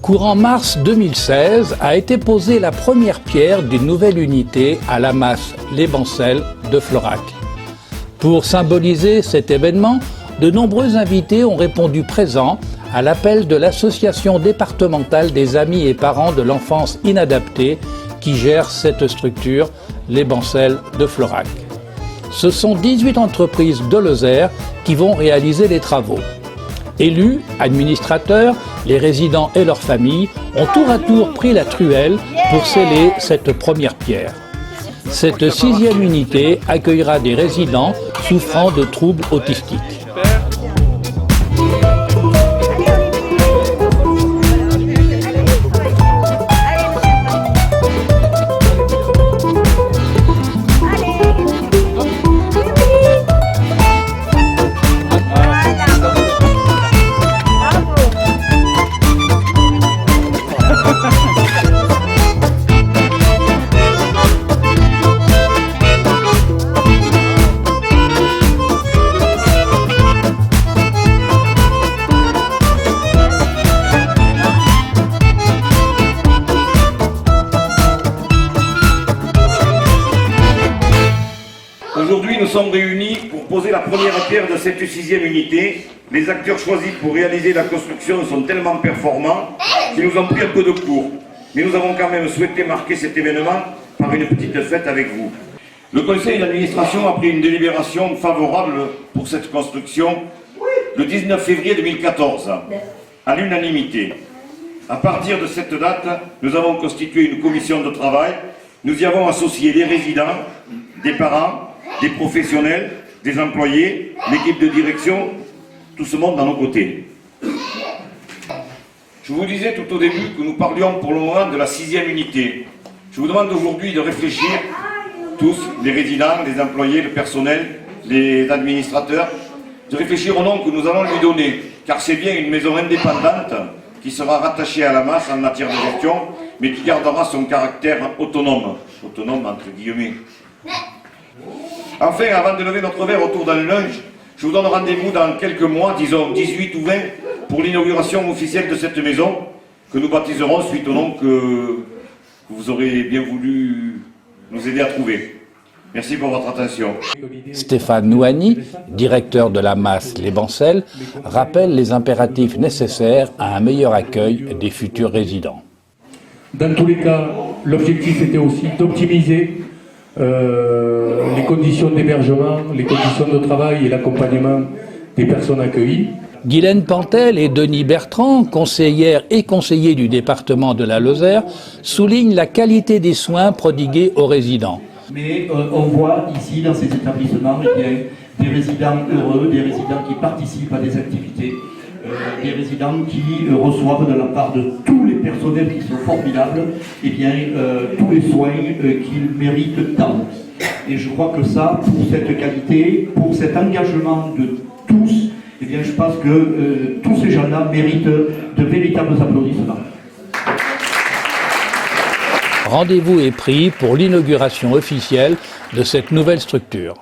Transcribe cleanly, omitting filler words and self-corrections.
Courant mars 2016 a été posée la première pierre d'une nouvelle unité à la Masse Les Bancels de Florac. Pour symboliser cet événement, de nombreux invités ont répondu présents à l'appel de l'association départementale des amis et parents de l'enfance inadaptée qui gère cette structure, Les Bancels de Florac. Ce sont 18 entreprises de Lozère qui vont réaliser les travaux. Élus, administrateurs, les résidents et leurs familles ont tour à tour pris la truelle pour sceller cette première pierre. Cette 6e unité accueillera des résidents souffrant de troubles autistiques. Aujourd'hui, nous sommes réunis pour poser la première pierre de cette 6e unité. Les acteurs choisis pour réaliser la construction sont tellement performants qu'ils nous ont pris un peu de court. Mais nous avons quand même souhaité marquer cet événement par une petite fête avec vous. Le conseil d'administration a pris une délibération favorable pour cette construction le 19 février 2014, à l'unanimité. À partir de cette date, nous avons constitué une commission de travail. Nous y avons associé les résidents, des parents, des professionnels, des employés, l'équipe de direction, tout ce monde dans nos côtés. Je vous disais tout au début que nous parlions pour le moment de la 6e unité. Je vous demande aujourd'hui de réfléchir, tous, les résidents, les employés, le personnel, les administrateurs, de réfléchir au nom que nous allons lui donner, car c'est bien une maison indépendante qui sera rattachée à la Masse en matière de gestion, mais qui gardera son caractère autonome entre guillemets. Enfin, avant de lever notre verre autour d'un lunch, je vous donne rendez-vous dans quelques mois, disons 18 ou 20, pour l'inauguration officielle de cette maison, que nous baptiserons suite au nom que vous aurez bien voulu nous aider à trouver. Merci pour votre attention. Stéphane Nouani, directeur de la Masse Les Bancels, rappelle les impératifs nécessaires à un meilleur accueil des futurs résidents. Dans tous les cas, l'objectif était aussi d'optimiser les conditions d'hébergement, les conditions de travail et l'accompagnement des personnes accueillies. Guylaine Pantel et Denis Bertrand, conseillères et conseillers du département de la Lozère, soulignent la qualité des soins prodigués aux résidents. Mais on voit ici, dans ces établissements, des résidents heureux, des résidents qui participent à des activités, des résidents qui reçoivent de la part de tous les personnels qui sont formidables, tous les soins qu'ils méritent tant. Et je crois que ça, pour cette qualité, pour cet engagement de tous, je pense que tous ces gens-là méritent de véritables applaudissements. Rendez-vous est pris pour l'inauguration officielle de cette nouvelle structure.